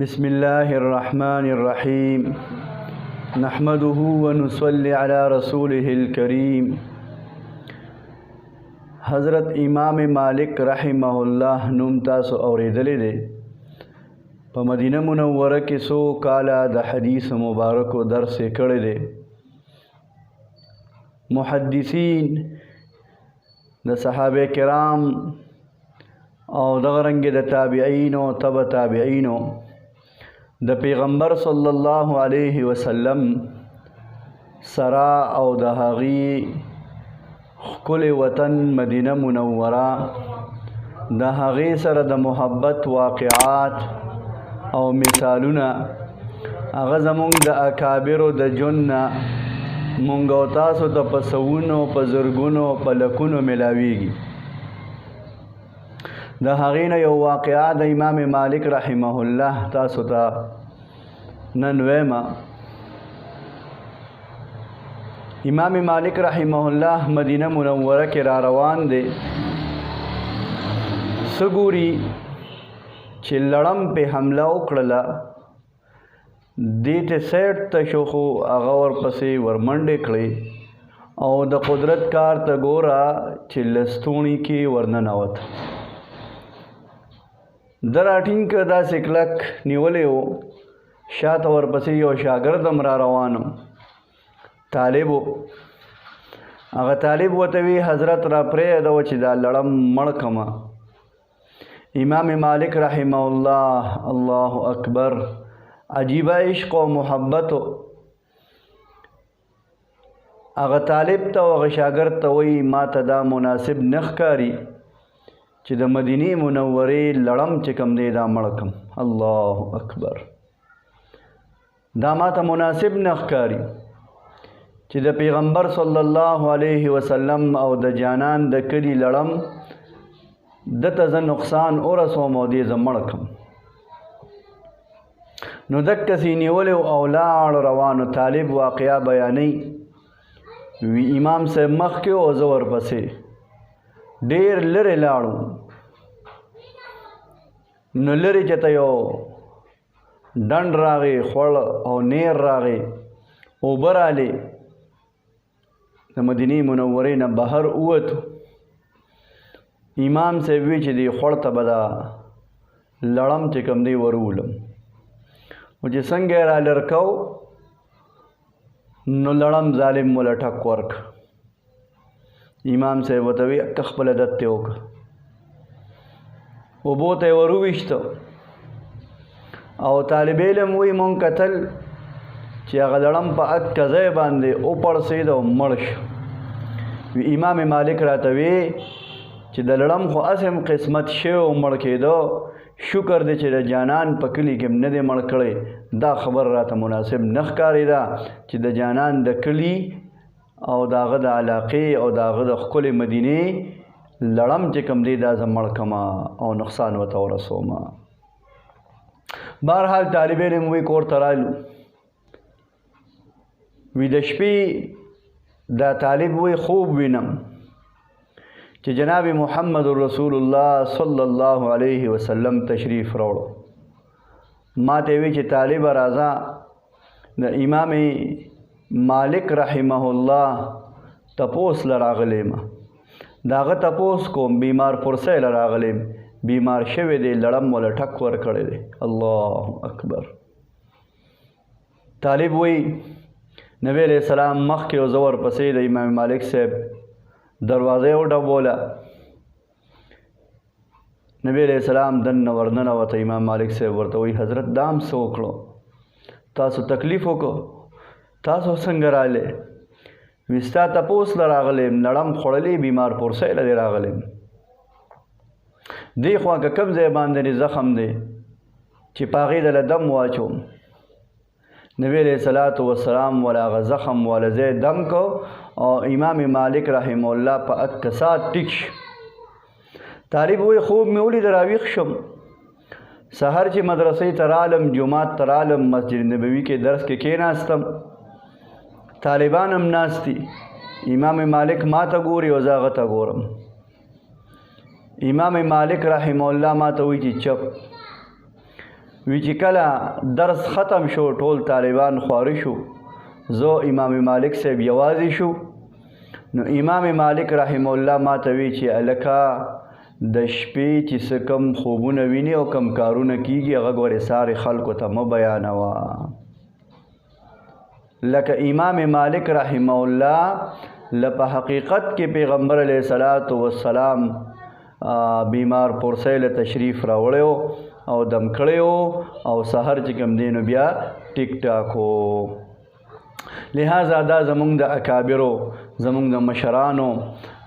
بسم الله الرحمن الرحيم نحمده ونصلي على رسوله الكريم. حضرت امام مالک رحمه الله نوم تاسو اوریدلې دی. په مدینه منوره کې سو کاله د حدیث مبارکو درس کړی دی. محدثین د صحابه کرام او دغه رنګ د تابعین او تبع تابعینو د پیغمبر صلی الله علیه وسلم سرا او د هغې ښکلی وطن مدینه منوره د هغې سره د محبت واقعات او مثالونه هغه زمونږ د اکابرو د ژوند نه مونږ او تاسو ته په سوونو په زرګونو په لکونو میلاویږي. د هغې نه یو واقعه د امام مالک رحمه الله تاسو ته نن ویمه. امام مالک رحمه الله مدینه منوره کې را روان دی. څه ګوري چې لړم پې حمله وکړله، دې ته سیټ ته شو خو هغه ورپسې ورمنډې کړې او د قدرت کار ته ګوره چې لستوڼي کې ورننوت. د راټینګ که داسې کلک نیولی و، شاته ورپسې یو شاګرد هم را روان و، طالب و. هغه طالب ورته وی حضرت را پرېږده چې دا لړم مړ کړمه. امام مالک رحمه الله الله اکبر عجیبه عشق و محبت و. هغه طالب ته او هغه شاګرد ته وایي ما ته دا مناسب نه ښکاري چې د مدینې منورې لړم چې کوم دی دا مړ کړم. الله اکبر، دا ما ته مناسب نه ښکاري چې د پیغمبر صلی الله علیه وسلم او د جانان د کلي لړم دته زه نقصان ورسوم او دې زه مړ کړم. نو دکسې نیولی او لاړ روانو. طالب واقعه بیانوي، وی امام صاحب مخکې او زه ورپسې. ډېر لرې لاړو، نو لرې چې ته یو ډنډ راغی، خوړ او نیر راغی، اوبه رالې. د مدینې منورې نه بهر ووتو. امام صاحب وی چې دې خوړ ته به دا لړم چې کوم دی ورولم. او چې څنګه یې را لر کو، نو لړم ظالم موله ټک ورک. امام صاحب ورته وی که خپله دت ته وکړه. اوبو ته یې ور وویشته او طالب علم وی مونږ کتل چې هغه لړم په اکه ځای باندې وپړسېد او مړ شو. وی امام مالک راته وی چې د لړم خو هسې هم قسمت شوی او مړ کېده، شکر دی چې د جانان په کلي کې نه دی مړ کړی. دا خبر راته مناسب نه ښکارېده چې د جانان د کلي او د هغه د علاقې او د هغه د ښکلې مدینې لړم چې کوم دی دا زه مړ کړمه او نقصان ورته ورسومه. بهرحال طالب علم وی کور ته رالو. وی د شپې دا طالب وی خوب وینم چې جناب محمد رسول الله صلی الله علیه وسلم تشریف راوړو. ما ته وی چې طالب راځه د امام مالک رحمه الله تپوس لراغلی ما. د هغه تپوس کوم بیمار پرسی لراغلیم، بیمار شوی دی، لړم وله ټک ور کړی دی. الله اکبر. طالب وی نبی علیہ السلام مخکې او زه ورپسې د امام مالک صاحب دروازه یې وډبوله. نبی علیہ السلام دننه ورننوته. امام مالک صاحب ورته وی حضرت دا هم څه وکړو، تاسو تکلیف وکړو، تاسو څنګه راغلی؟ وی ستا تپوس له راغلیم، لړم خوړلی، بیمار پرسی له دې راغلیم. دې خوا که کوم ځای باندې زخم دی چې په هغې دله دم واچوم. نبی علیہ الصلاۃ والسلام ولا هغه زخم والا ځای دم کو او امام مالک رحمه الله په اکه ساعت ټیک شو. طالب وی خوب مې ولید راویښ شم. سحر چې مدرسې ته رالم، جماعت ته رالم، مسجد نبوي کې درس کې کېناستم، طالبان هم ناستی. امام مالک ما ته ګوري او زه هغه ته ګورم. امام مالک رحمه الله ما ته وی چې چپ. وی چې کله درس ختم شو ټول طالبان خواره شو زه امام مالک صاحب یوازې شو نو امام مالک رحمه الله ما ته وی چې هلکه د شپې چې څه کم خوبونه ویني او کم کارونه کیږي هغه ګورې سارې خلکو ته مه بیانوه لکه امام مالک رحمه الله لپه حقیقت کې پیغمبر علیه الصلاۃ والسلام بیمار پرسیل تشریف راوړی او دم کړی او سحر چې کوم دی نو بیا ټیک ټاک و لہذا دا زمونږ د اکابرو زمونږ د مشرانو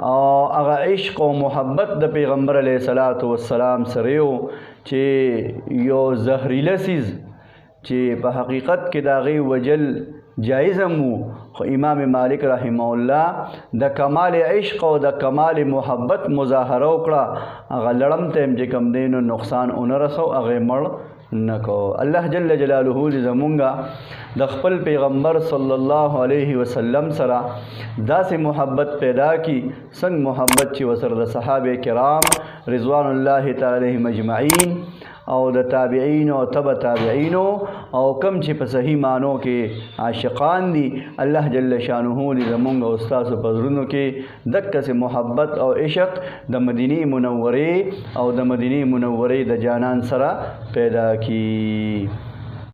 او هغه عشق او محبت د پیغمبر علیه الصلاۃ والسلام سره یو چې یو زهریله څیز چې په حقیقت کې د هغې وجل جایز هم وو خو امام مالک رحمه الله د کمال عشق او د کمال محبت مظاهره وکړه هغه لړم ته چې کوم دی نو نقصان ونه رسو هغې مړ نه کو الله جل جلاله دې زمونږ د خپل پیغمبر صلی الله علیه وسلم سره داسې محبت پیدا کی څنګه محبت چې ورسره د صحابه کرام رضوان الله تعالی علیهم اجمعین او د تابعین او تبع تابعینو او کم چې په صحیح معنو کې عاشقان دي الله جل شانه دې زمونږ او ستاسو په زړونو کې دقسې محبت او عشق د مدینې منورې او د مدینې منورې د جانان سره پیدا کی